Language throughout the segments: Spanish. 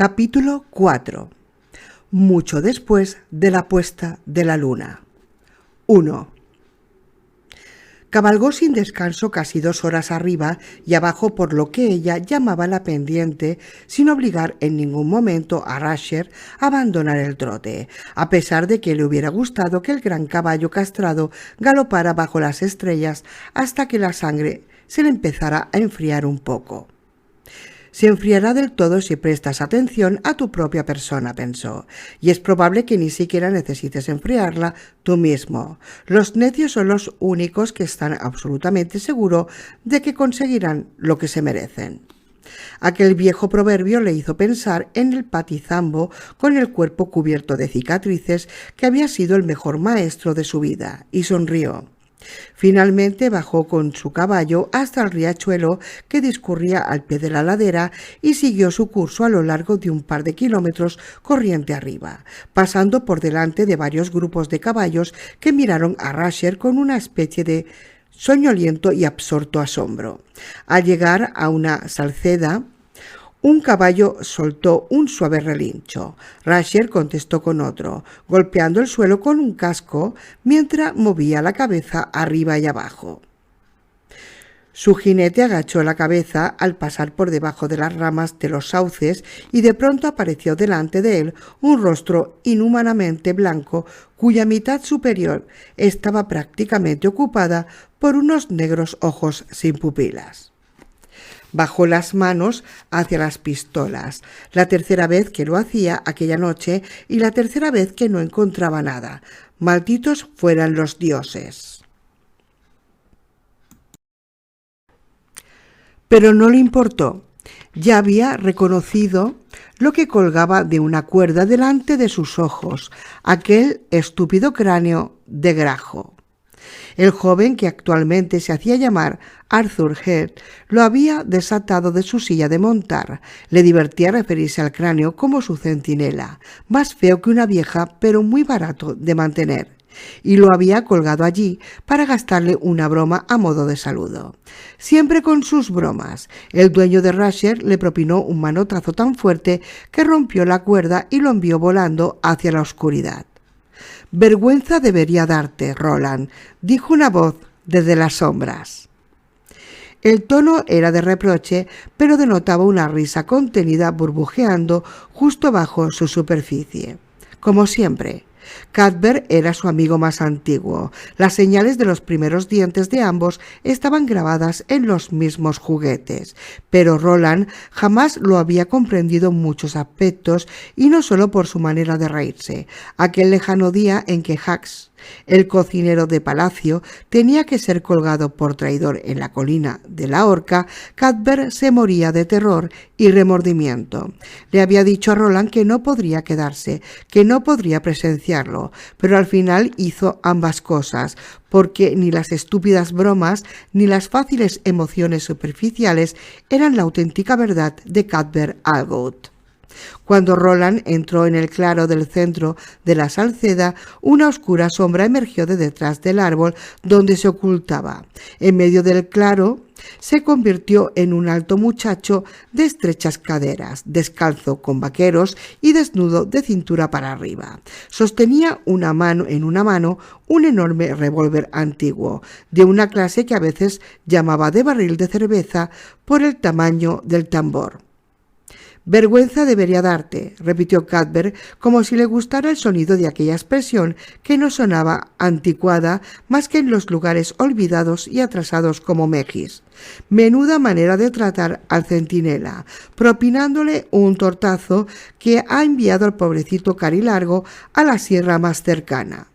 Capítulo 4. Mucho después de la puesta de la luna. 1. Cabalgó sin descanso casi 2 horas arriba y abajo por lo que ella llamaba la pendiente, sin obligar en ningún momento a Rasher a abandonar el trote, a pesar de que le hubiera gustado que el gran caballo castrado galopara bajo las estrellas hasta que la sangre se le empezara a enfriar un poco. Se enfriará del todo si prestas atención a tu propia persona, pensó, y es probable que ni siquiera necesites enfriarla tú mismo. Los necios son los únicos que están absolutamente seguros de que conseguirán lo que se merecen. Aquel viejo proverbio le hizo pensar en el patizambo con el cuerpo cubierto de cicatrices que había sido el mejor maestro de su vida, y sonrió. Finalmente bajó con su caballo hasta el riachuelo que discurría al pie de la ladera y siguió su curso a lo largo de un par de kilómetros corriente arriba, pasando por delante de varios grupos de caballos que miraron a Rasher con una especie de soñoliento y absorto asombro. Al llegar a una salceda, un caballo soltó un suave relincho. Rasher contestó con otro, golpeando el suelo con un casco mientras movía la cabeza arriba y abajo. Su jinete agachó la cabeza al pasar por debajo de las ramas de los sauces y de pronto apareció delante de él un rostro inhumanamente blanco cuya mitad superior estaba prácticamente ocupada por unos negros ojos sin pupilas. Bajó las manos hacia las pistolas, la tercera vez que lo hacía aquella noche y la tercera vez que no encontraba nada. Malditos fueran los dioses. Pero no le importó. Ya había reconocido lo que colgaba de una cuerda delante de sus ojos, aquel estúpido cráneo de grajo. El joven, que actualmente se hacía llamar Arthur Head, lo había desatado de su silla de montar. Le divertía referirse al cráneo como su centinela, más feo que una vieja, pero muy barato de mantener, y lo había colgado allí para gastarle una broma a modo de saludo. Siempre con sus bromas, el dueño de Rasher le propinó un manotazo tan fuerte que rompió la cuerda y lo envió volando hacia la oscuridad. «Vergüenza debería darte, Roland», dijo una voz desde las sombras. El tono era de reproche, pero denotaba una risa contenida burbujeando justo bajo su superficie. Como siempre, Cuthbert era su amigo más antiguo. Las señales de los primeros dientes de ambos estaban grabadas en los mismos juguetes, pero Roland jamás lo había comprendido en muchos aspectos, y no solo por su manera de reírse. Aquel lejano día en que Hux, el cocinero de palacio, tenía que ser colgado por traidor en la colina de la Horca, Cuthbert se moría de terror y remordimiento. Le había dicho a Roland que no podría quedarse, que no podría presenciarlo, pero al final hizo ambas cosas, porque ni las estúpidas bromas ni las fáciles emociones superficiales eran la auténtica verdad de Cuthbert Allgood. Cuando Roland entró en el claro del centro de la salceda, una oscura sombra emergió de detrás del árbol donde se ocultaba. En medio del claro se convirtió en un alto muchacho de estrechas caderas, descalzo con vaqueros y desnudo de cintura para arriba. Sostenía en una mano un enorme revólver antiguo, de una clase que a veces llamaba de barril de cerveza por el tamaño del tambor. «Vergüenza debería darte», repitió Cuthbert, como si le gustara el sonido de aquella expresión que no sonaba anticuada más que en los lugares olvidados y atrasados como Megis. Menuda manera de tratar al centinela, propinándole un tortazo que ha enviado al pobrecito Carilargo a la sierra más cercana.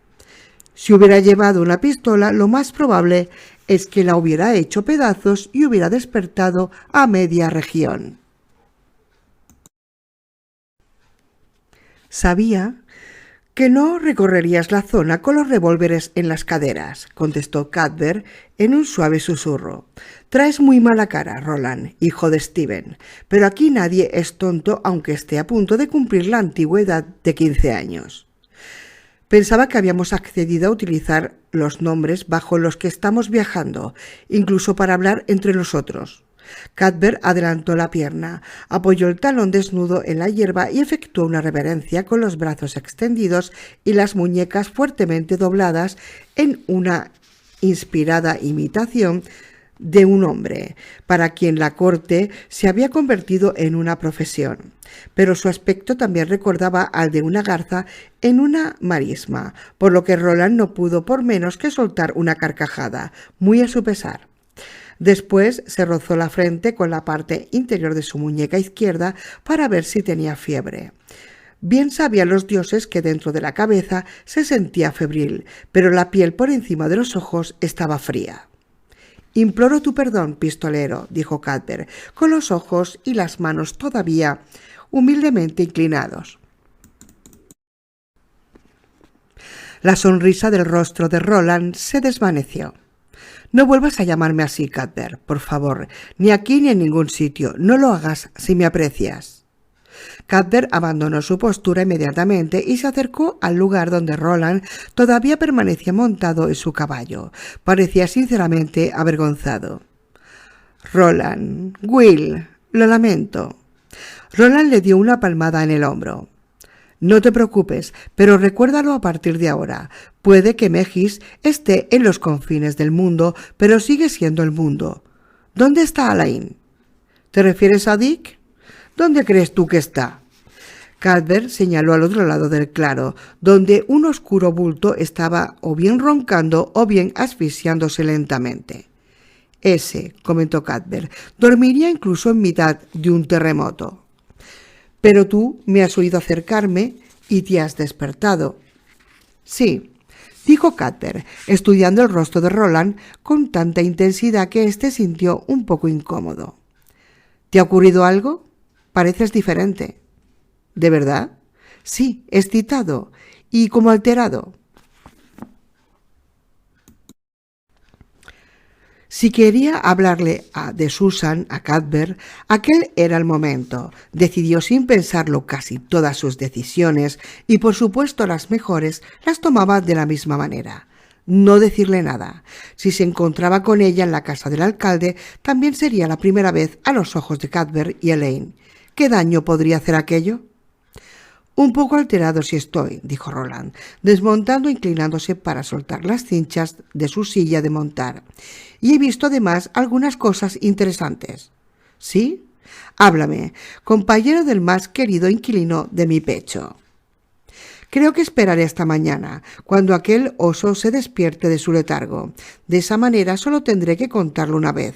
Si hubiera llevado una pistola, lo más probable es que la hubiera hecho pedazos y hubiera despertado a media región. «Sabía que no recorrerías la zona con los revólveres en las caderas», contestó Cuthbert en un suave susurro. «Traes muy mala cara, Roland, hijo de Stephen, pero aquí nadie es tonto aunque esté a punto de cumplir la antigua edad de 15 años. Pensaba que habíamos accedido a utilizar los nombres bajo los que estamos viajando, incluso para hablar entre nosotros. Cadbert adelantó la pierna, apoyó el talón desnudo en la hierba y efectuó una reverencia con los brazos extendidos y las muñecas fuertemente dobladas en una inspirada imitación de un hombre, para quien la corte se había convertido en una profesión. Pero su aspecto también recordaba al de una garza en una marisma, por lo que Roland no pudo por menos que soltar una carcajada, muy a su pesar. Después se rozó la frente con la parte interior de su muñeca izquierda para ver si tenía fiebre. Bien sabían los dioses que dentro de la cabeza se sentía febril, pero la piel por encima de los ojos estaba fría. «Imploro tu perdón, pistolero», dijo Cadbert, con los ojos y las manos todavía humildemente inclinados. La sonrisa del rostro de Roland se desvaneció. «No vuelvas a llamarme así, Cadbert, por favor, ni aquí ni en ningún sitio. No lo hagas si me aprecias». Cadbert abandonó su postura inmediatamente y se acercó al lugar donde Roland todavía permanecía montado en su caballo. Parecía sinceramente avergonzado. «Roland, Will, lo lamento». Roland le dio una palmada en el hombro. «No te preocupes, pero recuérdalo a partir de ahora. Puede que Megis esté en los confines del mundo, pero sigue siendo el mundo. ¿Dónde está Alain? ¿Te refieres a Dick? ¿Dónde crees tú que está?» Cadbert señaló al otro lado del claro, donde un oscuro bulto estaba o bien roncando o bien asfixiándose lentamente. «Ese», comentó Cadbert, «dormiría incluso en mitad de un terremoto». «Pero tú me has oído acercarme y te has despertado». «Sí», dijo Cadbert, estudiando el rostro de Roland con tanta intensidad que éste sintió un poco incómodo. «¿Te ha ocurrido algo? Pareces diferente». «¿De verdad?» «Sí, excitado y como alterado». Si quería hablarle de Susan a Cadbert, aquel era el momento. Decidió sin pensarlo casi todas sus decisiones y por supuesto las mejores las tomaba de la misma manera. No decirle nada. Si se encontraba con ella en la casa del alcalde, también sería la primera vez a los ojos de Cadbert y Elaine. ¿Qué daño podría hacer aquello? «Un poco alterado sí estoy», dijo Roland, desmontando e inclinándose para soltar las cinchas de su silla de montar. «Y he visto además algunas cosas interesantes». «¿Sí? Háblame, compañero del más querido inquilino de mi pecho». «Creo que esperaré hasta mañana, cuando aquel oso se despierte de su letargo. De esa manera solo tendré que contarlo una vez.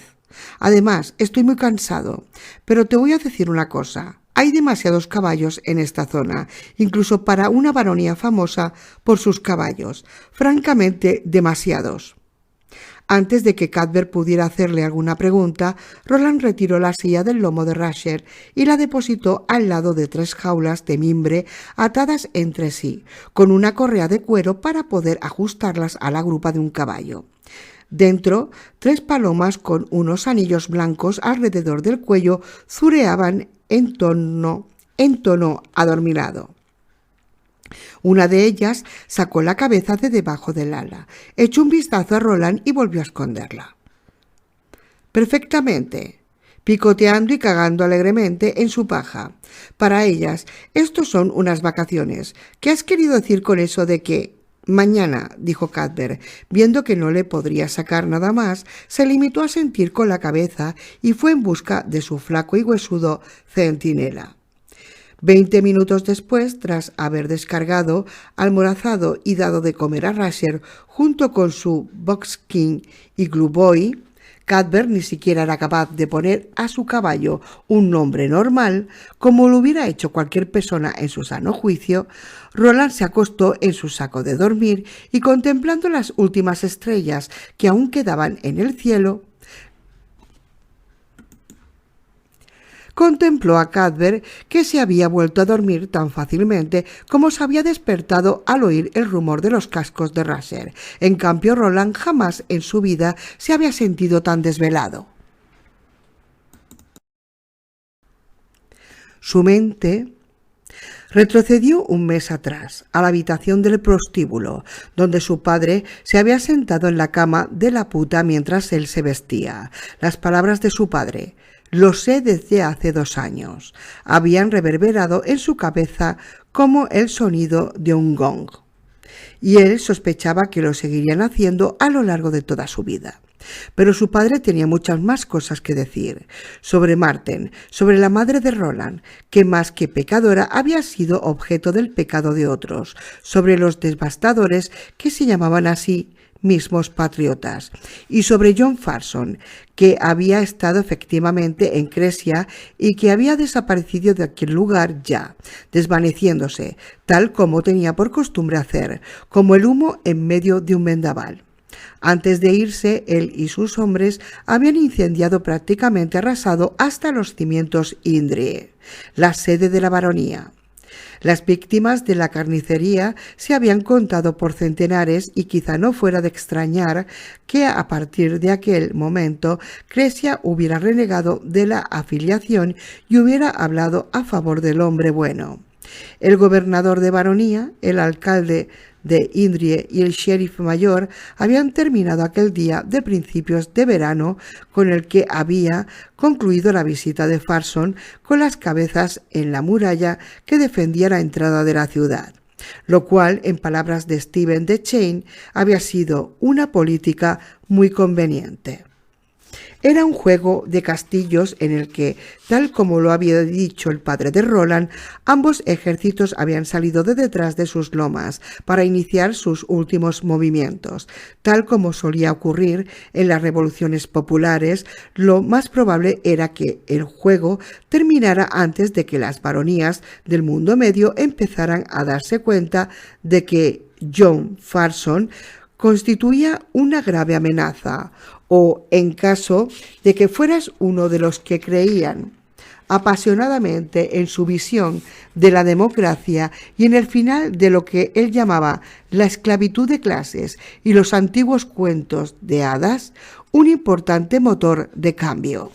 Además, estoy muy cansado. Pero te voy a decir una cosa. Hay demasiados caballos en esta zona, incluso para una baronía famosa por sus caballos. Francamente, demasiados». Antes de que Cadbert pudiera hacerle alguna pregunta, Roland retiró la silla del lomo de Rasher y la depositó al lado de 3 jaulas de mimbre atadas entre sí, con una correa de cuero para poder ajustarlas a la grupa de un caballo. Dentro, 3 palomas con unos anillos blancos alrededor del cuello zureaban en tono adormilado. Una de ellas sacó la cabeza de debajo del ala, echó un vistazo a Roland y volvió a esconderla. «Perfectamente», picoteando y cagando alegremente en su paja. «Para ellas, estos son unas vacaciones. ¿Qué has querido decir con eso de que...?» «Mañana», dijo Cadbert, viendo que no le podría sacar nada más, se limitó a sentir con la cabeza y fue en busca de su flaco y huesudo centinela. 20 minutos después, tras haber descargado, almorzado y dado de comer a Rasher junto con su Boxking y Gluboy, Cadbert ni siquiera era capaz de poner a su caballo un nombre normal, como lo hubiera hecho cualquier persona en su sano juicio. Roland se acostó en su saco de dormir y, contemplando las últimas estrellas que aún quedaban en el cielo, contempló a Cadbert, que se había vuelto a dormir tan fácilmente como se había despertado al oír el rumor de los cascos de Rasher. En cambio, Roland jamás en su vida se había sentido tan desvelado. Su mente Retrocedió un mes atrás, a la habitación del prostíbulo, donde su padre se había sentado en la cama de la puta mientras él se vestía. Las palabras de su padre, lo sé desde hace 2 años, habían reverberado en su cabeza como el sonido de un gong. Y él sospechaba que lo seguirían haciendo a lo largo de toda su vida. Pero su padre tenía muchas más cosas que decir sobre Marten, sobre la madre de Roland, que más que pecadora había sido objeto del pecado de otros, sobre los devastadores que se llamaban así mismos patriotas, y sobre John Farson, que había estado efectivamente en Cresia y que había desaparecido de aquel lugar ya, desvaneciéndose, tal como tenía por costumbre hacer, como el humo en medio de un vendaval. Antes de irse, él y sus hombres habían incendiado, prácticamente arrasado hasta los cimientos Indrie, la sede de la baronía. Las víctimas de la carnicería se habían contado por centenares y quizá no fuera de extrañar que a partir de aquel momento Cresia hubiera renegado de la afiliación y hubiera hablado a favor del hombre bueno. El gobernador de baronía, el alcalde de Indrie y el sheriff mayor habían terminado aquel día de principios de verano con el que había concluido la visita de Farson con las cabezas en la muralla que defendía la entrada de la ciudad, lo cual, en palabras de Stephen de Chain, había sido una política muy conveniente. Era un juego de castillos en el que, tal como lo había dicho el padre de Roland, ambos ejércitos habían salido de detrás de sus lomas para iniciar sus últimos movimientos. Tal como solía ocurrir en las revoluciones populares, lo más probable era que el juego terminara antes de que las baronías del mundo medio empezaran a darse cuenta de que John Farson constituía una grave amenaza, o en caso de que fueras uno de los que creían apasionadamente en su visión de la democracia y en el final de lo que él llamaba la esclavitud de clases y los antiguos cuentos de hadas, un importante motor de cambio.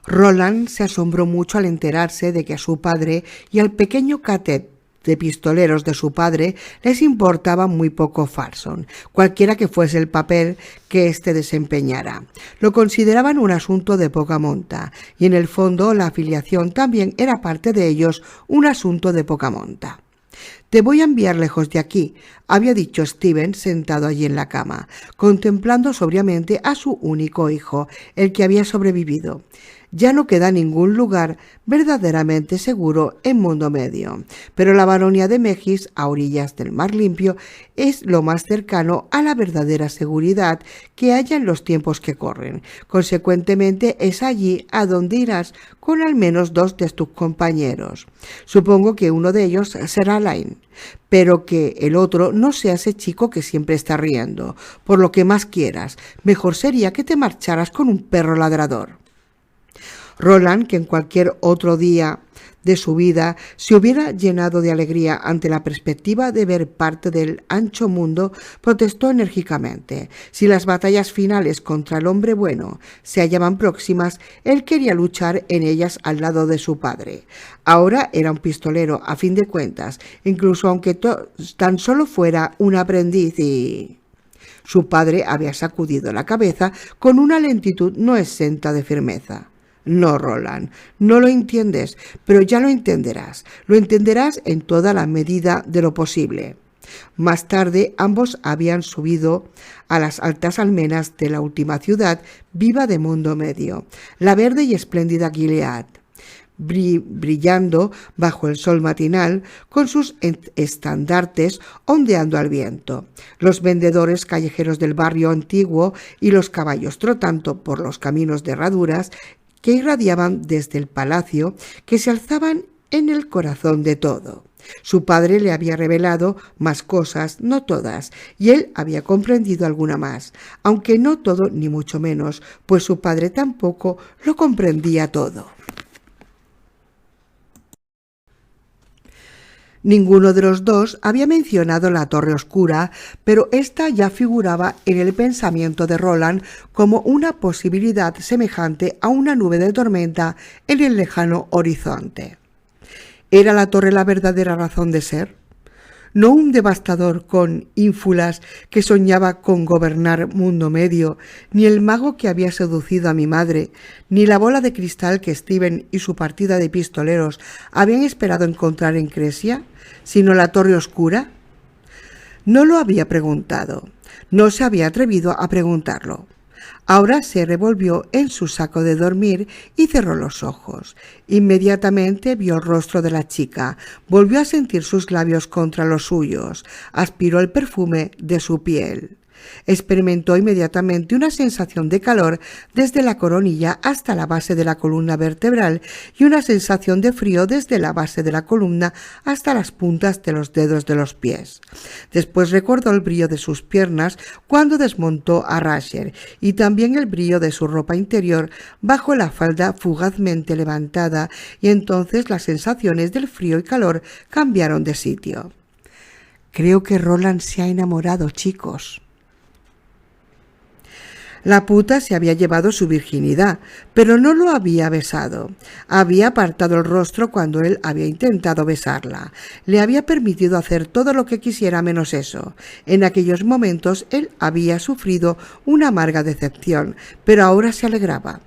Roland se asombró mucho al enterarse de que a su padre y al pequeño cadet de pistoleros de su padre les importaba muy poco Farson, cualquiera que fuese el papel que éste desempeñara. Lo consideraban un asunto de poca monta, y en el fondo la afiliación también era parte de ellos un asunto de poca monta. «Te voy a enviar lejos de aquí», había dicho Stephen sentado allí en la cama, contemplando sobriamente a su único hijo, el que había sobrevivido. Ya no queda ningún lugar verdaderamente seguro en Mundo Medio, pero la baronía de Megis, a orillas del Mar Limpio, es lo más cercano a la verdadera seguridad que haya en los tiempos que corren. Consecuentemente, es allí a donde irás con al menos 2 de tus compañeros. Supongo que uno de ellos será Alain, pero que el otro no sea ese chico que siempre está riendo. Por lo que más quieras, mejor sería que te marcharas con un perro ladrador. Roland, que en cualquier otro día de su vida se hubiera llenado de alegría ante la perspectiva de ver parte del ancho mundo, protestó enérgicamente. Si las batallas finales contra el hombre bueno se hallaban próximas, él quería luchar en ellas al lado de su padre. Ahora era un pistolero, a fin de cuentas, incluso aunque tan solo fuera un aprendiz y... Su padre había sacudido la cabeza con una lentitud no exenta de firmeza. «No, Roland, no lo entiendes, pero ya lo entenderás. Lo entenderás en toda la medida de lo posible». Más tarde, ambos habían subido a las altas almenas de la última ciudad viva de Mundo Medio, la verde y espléndida Gilead, brillando bajo el sol matinal con sus estandartes ondeando al viento, los vendedores callejeros del barrio antiguo y los caballos trotando por los caminos de herraduras que irradiaban desde el palacio, que se alzaban en el corazón de todo. Su padre le había revelado más cosas, no todas, y él había comprendido alguna más, aunque no todo ni mucho menos, pues su padre tampoco lo comprendía todo. Ninguno de los dos había mencionado la Torre Oscura, pero esta ya figuraba en el pensamiento de Roland como una posibilidad semejante a una nube de tormenta en el lejano horizonte. ¿Era la torre la verdadera razón de ser? ¿No un devastador con ínfulas que soñaba con gobernar mundo medio, ni el mago que había seducido a mi madre, ni la bola de cristal que Steven y su partida de pistoleros habían esperado encontrar en Cresia, sino la Torre Oscura? No lo había preguntado, no se había atrevido a preguntarlo. Ahora se revolvió en su saco de dormir y cerró los ojos. Inmediatamente vio el rostro de la chica, volvió a sentir sus labios contra los suyos, aspiró el perfume de su piel. Experimentó inmediatamente una sensación de calor desde la coronilla hasta la base de la columna vertebral y una sensación de frío desde la base de la columna hasta las puntas de los dedos de los pies. Después recordó el brillo de sus piernas cuando desmontó a Rasher y también el brillo de su ropa interior bajo la falda fugazmente levantada, y entonces las sensaciones del frío y calor cambiaron de sitio. Creo que Roland se ha enamorado, chicos. La puta se había llevado su virginidad, pero no lo había besado. Había apartado el rostro cuando él había intentado besarla. Le había permitido hacer todo lo que quisiera menos eso. En aquellos momentos él había sufrido una amarga decepción, pero ahora se alegraba.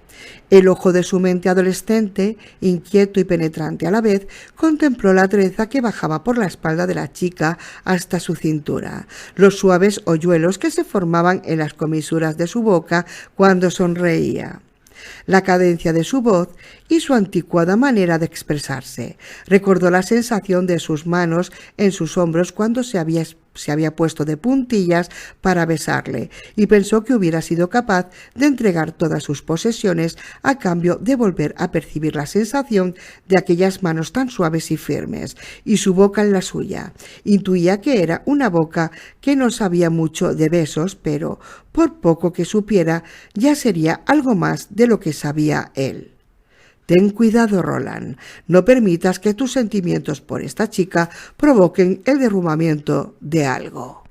El ojo de su mente adolescente, inquieto y penetrante a la vez, contempló la treza que bajaba por la espalda de la chica hasta su cintura, los suaves hoyuelos que se formaban en las comisuras de su boca cuando sonreía, la cadencia de su voz y su anticuada manera de expresarse. Recordó la sensación de sus manos en sus hombros cuando se había puesto de puntillas para besarle, y pensó que hubiera sido capaz de entregar todas sus posesiones a cambio de volver a percibir la sensación de aquellas manos tan suaves y firmes, y su boca en la suya. Intuía que era una boca que no sabía mucho de besos, pero por poco que supiera, ya sería algo más de lo que sabía él. Ten cuidado, Roland. No permitas que tus sentimientos por esta chica provoquen el derrumbamiento de algo.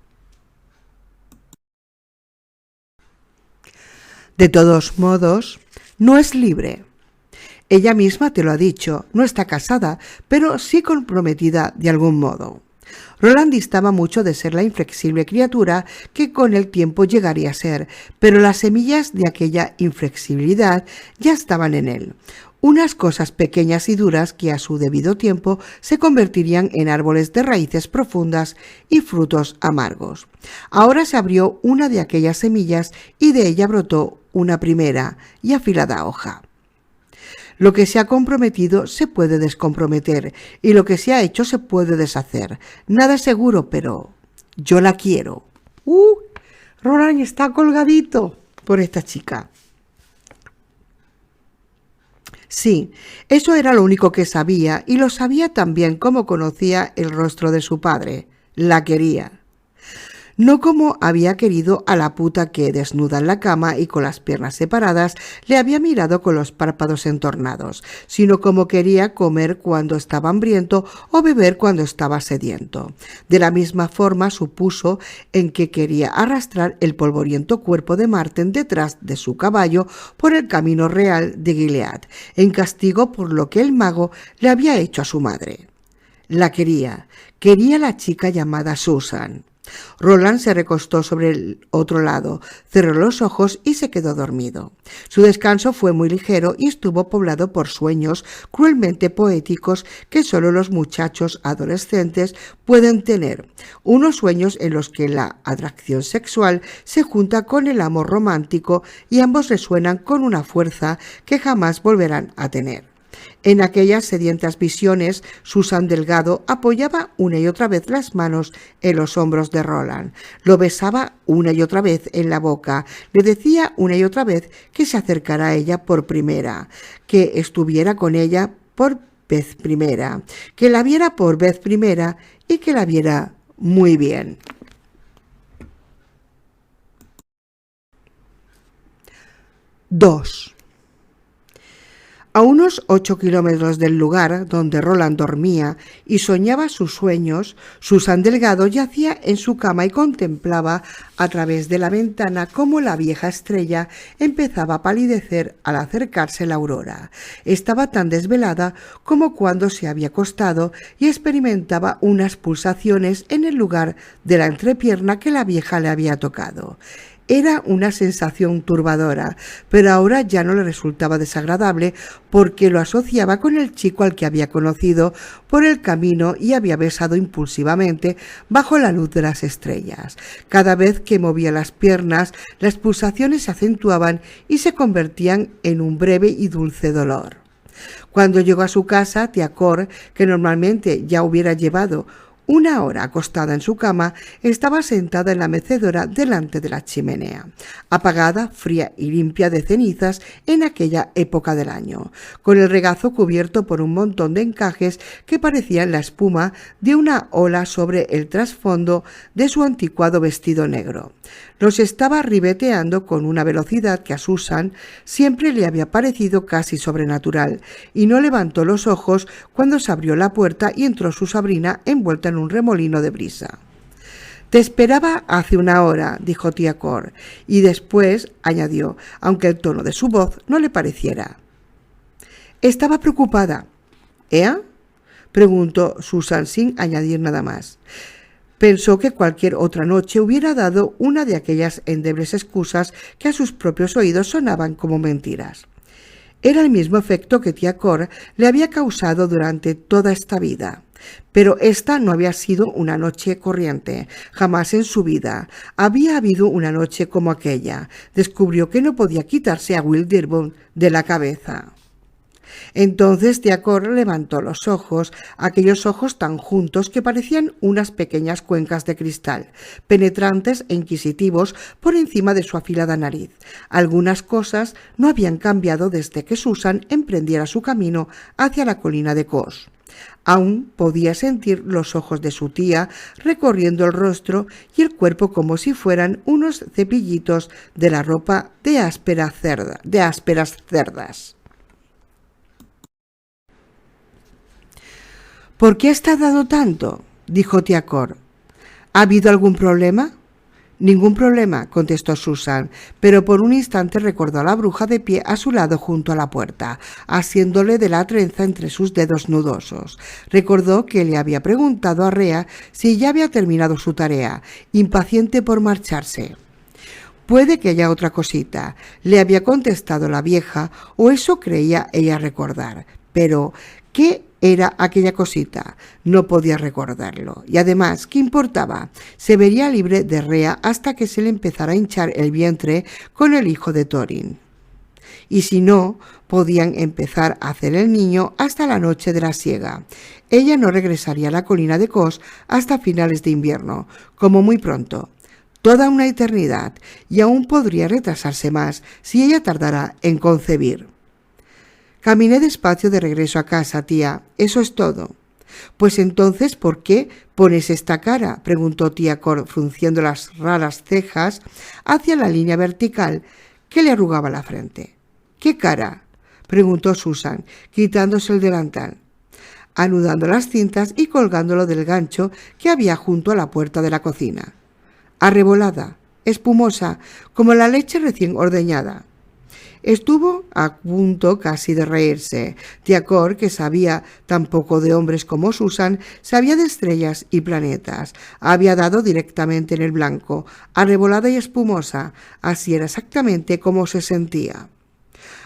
De todos modos, no es libre. Ella misma te lo ha dicho, no está casada, pero sí comprometida de algún modo. Roland distaba mucho de ser la inflexible criatura que con el tiempo llegaría a ser, pero las semillas de aquella inflexibilidad ya estaban en él. Unas cosas pequeñas y duras que a su debido tiempo se convertirían en árboles de raíces profundas y frutos amargos. Ahora se abrió una de aquellas semillas y de ella brotó una primera y afilada hoja. Lo que se ha comprometido se puede descomprometer y lo que se ha hecho se puede deshacer. Nada es seguro, pero yo la quiero. Roland está colgadito por esta chica. Sí, eso era lo único que sabía, y lo sabía también como conocía el rostro de su padre. La quería. No como había querido a la puta que, desnuda en la cama y con las piernas separadas, le había mirado con los párpados entornados, sino como quería comer cuando estaba hambriento o beber cuando estaba sediento. De la misma forma supuso en que quería arrastrar el polvoriento cuerpo de Marten detrás de su caballo por el camino real de Gilead, en castigo por lo que el mago le había hecho a su madre. La quería la chica llamada Susan. Roland se recostó sobre el otro lado, cerró los ojos y se quedó dormido. Su descanso fue muy ligero y estuvo poblado por sueños cruelmente poéticos que solo los muchachos adolescentes pueden tener. Unos sueños en los que la atracción sexual se junta con el amor romántico y ambos resuenan con una fuerza que jamás volverán a tener. En aquellas sedientas visiones, Susan Delgado apoyaba una y otra vez las manos en los hombros de Roland, lo besaba una y otra vez en la boca, le decía una y otra vez que se acercara a ella por primera, que estuviera con ella por vez primera, que la viera por vez primera y que la viera muy bien. 2. A unos 8 kilómetros del lugar donde Roland dormía y soñaba sus sueños, Susan Delgado yacía en su cama y contemplaba a través de la ventana cómo la vieja estrella empezaba a palidecer al acercarse la aurora. Estaba tan desvelada como cuando se había acostado y experimentaba unas pulsaciones en el lugar de la entrepierna que la vieja le había tocado. Era una sensación turbadora, pero ahora ya no le resultaba desagradable porque lo asociaba con el chico al que había conocido por el camino y había besado impulsivamente bajo la luz de las estrellas. Cada vez que movía las piernas, las pulsaciones se acentuaban y se convertían en un breve y dulce dolor. Cuando llegó a su casa, tía Cor, que normalmente ya hubiera llevado una hora acostada en su cama, estaba sentada en la mecedora delante de la chimenea, apagada, fría y limpia de cenizas en aquella época del año, con el regazo cubierto por un montón de encajes que parecían la espuma de una ola sobre el trasfondo de su anticuado vestido negro. Los estaba ribeteando con una velocidad que a Susan siempre le había parecido casi sobrenatural, y no levantó los ojos cuando se abrió la puerta y entró su sobrina envuelta en un remolino de brisa. «Te esperaba hace una hora», dijo tía Cor, y después añadió, aunque el tono de su voz no le pareciera. «Estaba preocupada». «¿Eh?», preguntó Susan sin añadir nada más. Pensó que cualquier otra noche hubiera dado una de aquellas endebles excusas que a sus propios oídos sonaban como mentiras. Era el mismo efecto que tía Cor le había causado durante toda esta vida. Pero esta no había sido una noche corriente, jamás en su vida. Había habido una noche como aquella. Descubrió que no podía quitarse a Will Dearborn de la cabeza. Entonces tía Cor levantó los ojos, aquellos ojos tan juntos que parecían unas pequeñas cuencas de cristal, penetrantes e inquisitivos por encima de su afilada nariz. Algunas cosas no habían cambiado desde que Susan emprendiera su camino hacia la colina de Cos. Aún podía sentir los ojos de su tía recorriendo el rostro y el cuerpo como si fueran unos cepillitos de la ropa de ásperas cerdas. «¿Por qué has tardado tanto?», dijo tía Cor. «¿Ha habido algún problema?». «Ningún problema», contestó Susan, pero por un instante recordó a la bruja de pie a su lado junto a la puerta, asiéndole de la trenza entre sus dedos nudosos. Recordó que le había preguntado a Rea si ya había terminado su tarea, impaciente por marcharse. «Puede que haya otra cosita», le había contestado la vieja, o eso creía ella recordar. Pero ¿qué era aquella cosita? No podía recordarlo. Y además, ¿qué importaba? Se vería libre de Rea hasta que se le empezara a hinchar el vientre con el hijo de Thorin. Y si no, podían empezar a hacer el niño hasta la noche de la siega. Ella no regresaría a la colina de Cos hasta finales de invierno, como muy pronto. Toda una eternidad, y aún podría retrasarse más si ella tardara en concebir. «Caminé despacio de regreso a casa, tía. Eso es todo». «Pues entonces, ¿por qué pones esta cara?», preguntó tía Cor, frunciendo las raras cejas hacia la línea vertical que le arrugaba la frente. «¿Qué cara?», preguntó Susan, quitándose el delantal, anudando las cintas y colgándolo del gancho que había junto a la puerta de la cocina. «Arrebolada, espumosa, como la leche recién ordeñada». Estuvo a punto casi de reírse. Tía Cor, que sabía tan poco de hombres como Susan, sabía de estrellas y planetas. Había dado directamente en el blanco, arrebolada y espumosa. Así era exactamente como se sentía.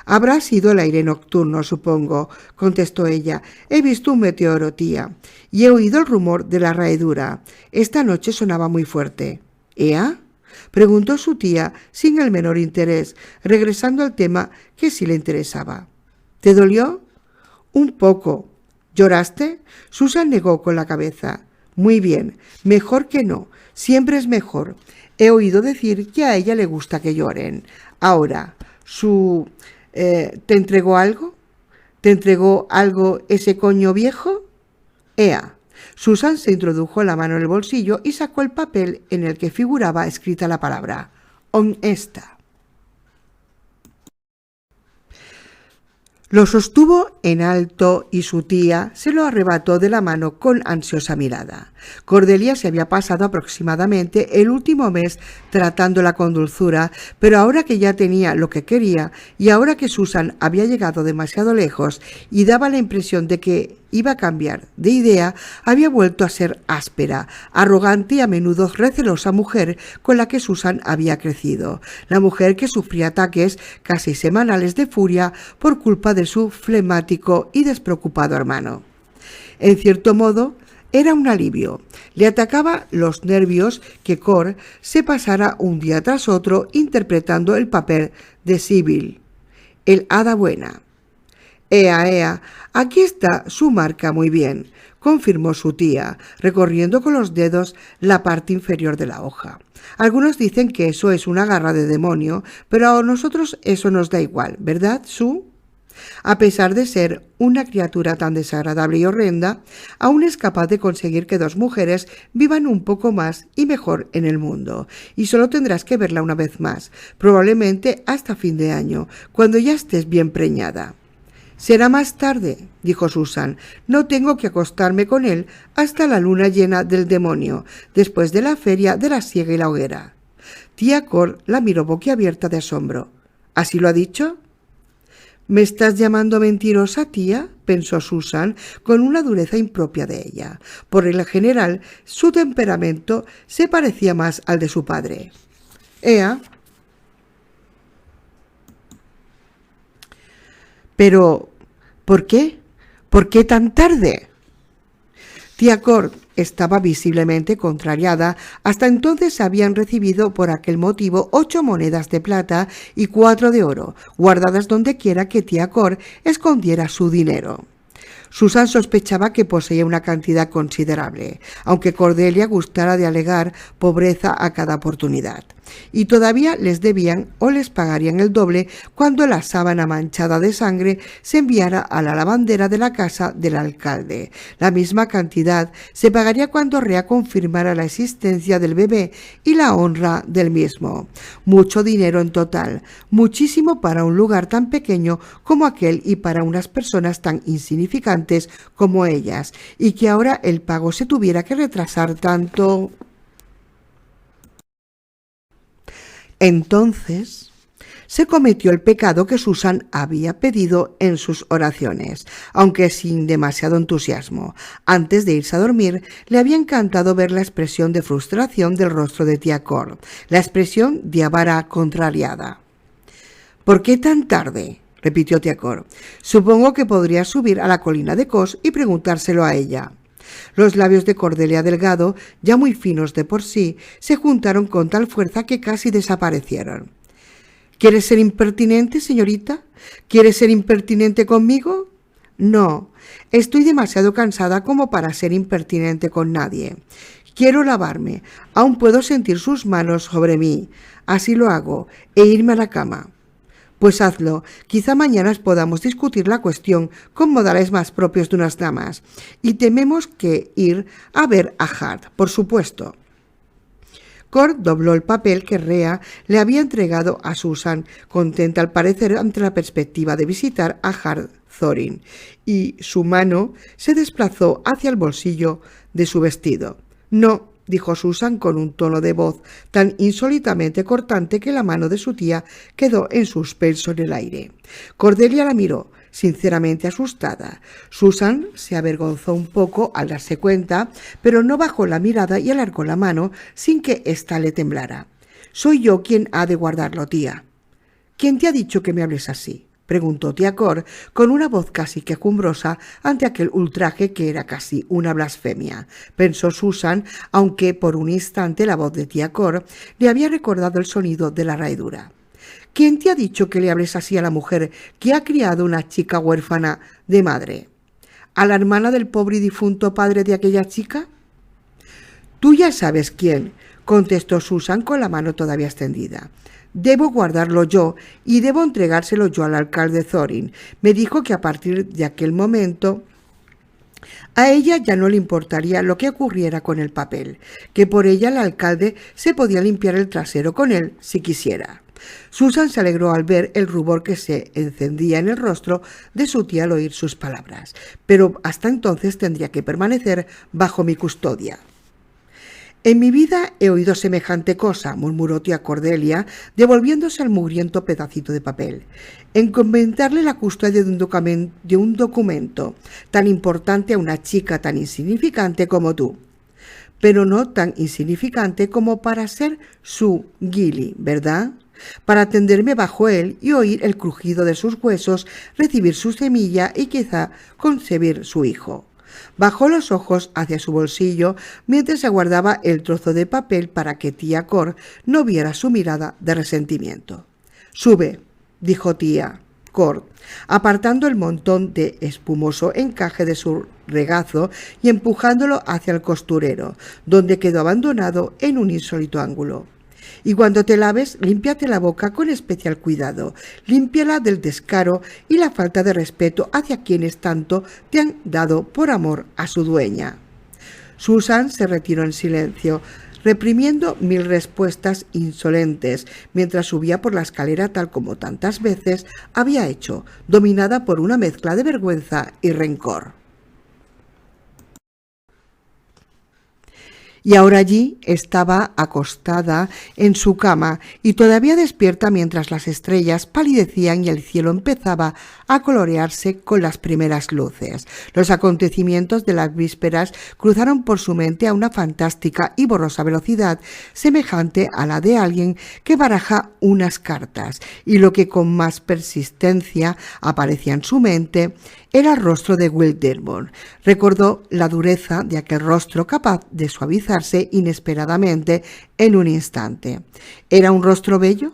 «Habrá sido el aire nocturno, supongo», contestó ella. «He visto un meteoro, tía, y he oído el rumor de la raedura. Esta noche sonaba muy fuerte». «¿Ea?», preguntó su tía sin el menor interés, regresando al tema que sí le interesaba. «¿Te dolió?». «Un poco». «¿Lloraste?». Susan negó con la cabeza. «Muy bien, mejor que no. Siempre es mejor. He oído decir que a ella le gusta que lloren. Ahora, ¿te entregó algo? ¿Te entregó algo ese coño viejo?». «Ea». Susan se introdujo la mano en el bolsillo y sacó el papel en el que figuraba escrita la palabra «honesta». Lo sostuvo en alto y su tía se lo arrebató de la mano con ansiosa mirada. Cordelia se había pasado aproximadamente el último mes tratándola con dulzura, pero ahora que ya tenía lo que quería y ahora que Susan había llegado demasiado lejos y daba la impresión de que iba a cambiar de idea, había vuelto a ser áspera, arrogante y a menudo recelosa mujer con la que Susan había crecido, la mujer que sufría ataques casi semanales de furia por culpa de su flemático y despreocupado hermano. En cierto modo, era un alivio. Le atacaba los nervios que Cor se pasara un día tras otro interpretando el papel de Sibyl, el hada buena. Ea, aquí está su marca muy bien, confirmó su tía, recorriendo con los dedos la parte inferior de la hoja. Algunos dicen que eso es una garra de demonio, pero a nosotros eso nos da igual, ¿verdad, Sue? A pesar de ser una criatura tan desagradable y horrenda, aún es capaz de conseguir que dos mujeres vivan un poco más y mejor en el mundo. Y solo tendrás que verla una vez más, probablemente hasta fin de año, cuando ya estés bien preñada. Será más tarde, dijo Susan. No tengo que acostarme con él hasta la luna llena del demonio, después de la feria de la siega y la hoguera. Tía Cor la miró boquiabierta de asombro. ¿Así lo ha dicho? ¿Me estás llamando mentirosa, tía?, pensó Susan con una dureza impropia de ella. Por el general, su temperamento se parecía más al de su padre. Ea. Pero, ¿por qué? ¿Por qué tan tarde? Tía Cor estaba visiblemente contrariada. Hasta entonces habían recibido por aquel motivo 8 monedas de plata y 4 de oro, guardadas donde quiera que tía Cor escondiera su dinero. Susan sospechaba que poseía una cantidad considerable, aunque Cordelia gustara de alegar pobreza a cada oportunidad. Y todavía les debían o les pagarían el doble cuando la sábana manchada de sangre se enviara a la lavandera de la casa del alcalde. La misma cantidad se pagaría cuando Rea confirmara la existencia del bebé y la honra del mismo. Mucho dinero en total, muchísimo para un lugar tan pequeño como aquel y para unas personas tan insignificantes como ellas, y que ahora el pago se tuviera que retrasar tanto. Entonces se cometió el pecado que Susan había pedido en sus oraciones, aunque sin demasiado entusiasmo. Antes de irse a dormir, le había encantado ver la expresión de frustración del rostro de tía Cor, la expresión de avara contrariada. ¿Por qué tan tarde?, repitió tía Cor. Supongo que podría subir a la colina de Cos y preguntárselo a ella. Los labios de Cordelia Delgado, ya muy finos de por sí, se juntaron con tal fuerza que casi desaparecieron. ¿Quieres ser impertinente, señorita? ¿Quieres ser impertinente conmigo? No, estoy demasiado cansada como para ser impertinente con nadie. Quiero lavarme, aún puedo sentir sus manos sobre mí. Así lo hago, e irme a la cama. Pues hazlo, quizá mañana podamos discutir la cuestión con modales más propios de unas damas, y tememos que ir a ver a Hart, por supuesto. Cor dobló el papel que Rea le había entregado a Susan, contenta al parecer ante la perspectiva de visitar a Hart Thorin, y su mano se desplazó hacia el bolsillo de su vestido. No, dijo Susan con un tono de voz tan insólitamente cortante que la mano de su tía quedó en suspenso en el aire. Cordelia la miró, sinceramente asustada. Susan se avergonzó un poco al darse cuenta, pero no bajó la mirada y alargó la mano sin que ésta le temblara. «Soy yo quien ha de guardarlo, tía». «¿Quién te ha dicho que me hables así?», preguntó tía Cor con una voz casi quejumbrosa ante aquel ultraje que era casi una blasfemia. Pensó Susan, aunque por un instante la voz de tía Cor le había recordado el sonido de la raedura. «¿Quién te ha dicho que le hables así a la mujer que ha criado una chica huérfana de madre? ¿A la hermana del pobre y difunto padre de aquella chica?» «Tú ya sabes quién», contestó Susan con la mano todavía extendida. «Debo guardarlo yo y debo entregárselo yo al alcalde Thorin. Me dijo que a partir de aquel momento a ella ya no le importaría lo que ocurriera con el papel, que por ella el alcalde se podía limpiar el trasero con él si quisiera. Susan se alegró al ver el rubor que se encendía en el rostro de su tía al oír sus palabras, pero hasta entonces tendría que permanecer bajo mi custodia. «En mi vida he oído semejante cosa», murmuró tía Cordelia, devolviéndose el mugriento pedacito de papel. «Encomendarle la custodia de un documento tan importante a una chica tan insignificante como tú. Pero no tan insignificante como para ser su Gilly, ¿verdad? Para tenderme bajo él y oír el crujido de sus huesos, recibir su semilla y quizá concebir su hijo». Bajó los ojos hacia su bolsillo mientras aguardaba el trozo de papel para que tía Cor no viera su mirada de resentimiento. «Sube», dijo tía Cor, apartando el montón de espumoso encaje de su regazo y empujándolo hacia el costurero, donde quedó abandonado en un insólito ángulo. «Y cuando te laves, límpiate la boca con especial cuidado. Límpiala del descaro y la falta de respeto hacia quienes tanto te han dado por amor a su dueña». Susan se retiró en silencio, reprimiendo mil respuestas insolentes, mientras subía por la escalera tal como tantas veces había hecho, dominada por una mezcla de vergüenza y rencor. Y ahora allí estaba acostada en su cama y todavía despierta mientras las estrellas palidecían y el cielo empezaba a colorearse con las primeras luces. Los acontecimientos de las vísperas cruzaron por su mente a una fantástica y borrosa velocidad semejante a la de alguien que baraja unas cartas, y lo que con más persistencia aparecía en su mente era el rostro de Will Dearborn. Recordó la dureza de aquel rostro capaz de suavizarse inesperadamente en un instante. ¿Era un rostro bello?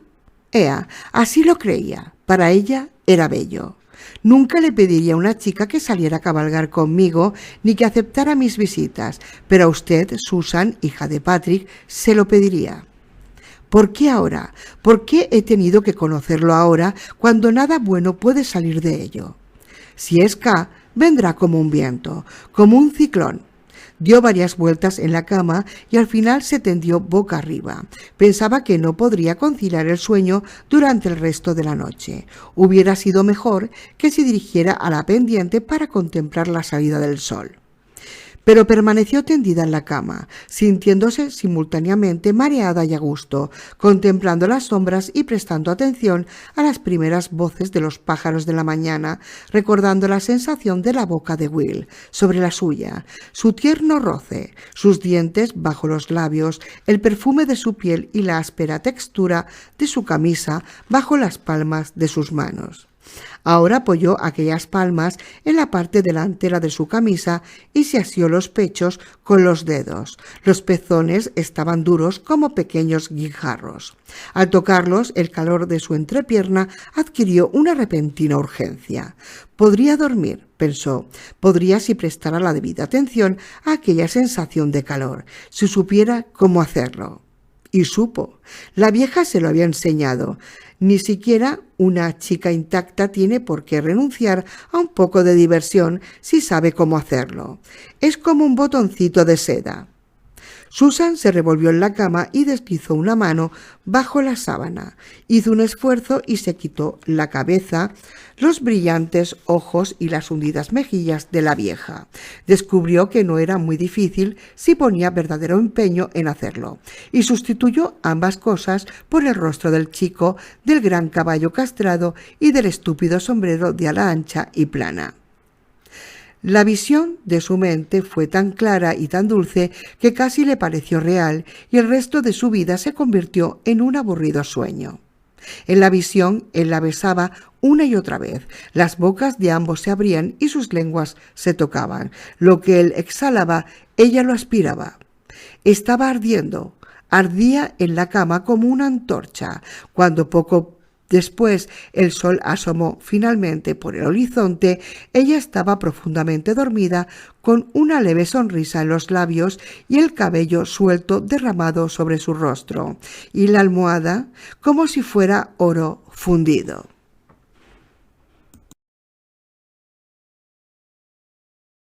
Ea, así lo creía. Para ella era bello. Nunca le pediría a una chica que saliera a cabalgar conmigo ni que aceptara mis visitas, pero a usted, Susan, hija de Patrick, se lo pediría. ¿Por qué ahora? ¿Por qué he tenido que conocerlo ahora cuando nada bueno puede salir de ello? Si es K, vendrá como un viento, como un ciclón. Dio varias vueltas en la cama y al final se tendió boca arriba. Pensaba que no podría conciliar el sueño durante el resto de la noche. Hubiera sido mejor que se dirigiera a la pendiente para contemplar la salida del sol. Pero permaneció tendida en la cama, sintiéndose simultáneamente mareada y a gusto, contemplando las sombras y prestando atención a las primeras voces de los pájaros de la mañana, recordando la sensación de la boca de Will sobre la suya, su tierno roce, sus dientes bajo los labios, el perfume de su piel y la áspera textura de su camisa bajo las palmas de sus manos. Ahora apoyó aquellas palmas en la parte delantera de su camisa y se asió los pechos con los dedos. Los pezones estaban duros como pequeños guijarros. Al tocarlos, el calor de su entrepierna adquirió una repentina urgencia. Podría dormir, pensó, podría si prestara la debida atención a aquella sensación de calor, si supiera cómo hacerlo. Y supo. La vieja se lo había enseñado. Ni siquiera una chica intacta tiene por qué renunciar a un poco de diversión si sabe cómo hacerlo. Es como un botoncito de seda. Susan se revolvió en la cama y deslizó una mano bajo la sábana. Hizo un esfuerzo y se quitó la cabeza, los brillantes ojos y las hundidas mejillas de la vieja. Descubrió que no era muy difícil si ponía verdadero empeño en hacerlo, y sustituyó ambas cosas por el rostro del chico, del gran caballo castrado y del estúpido sombrero de ala ancha y plana. La visión de su mente fue tan clara y tan dulce que casi le pareció real, y el resto de su vida se convirtió en un aburrido sueño. En la visión, él la besaba una y otra vez. Las bocas de ambos se abrían y sus lenguas se tocaban. Lo que él exhalaba, ella lo aspiraba. Estaba ardiendo. Ardía en la cama como una antorcha. Cuando poco después el sol asomó finalmente por el horizonte, ella estaba profundamente dormida, con una leve sonrisa en los labios y el cabello suelto derramado sobre su rostro, y la almohada como si fuera oro fundido.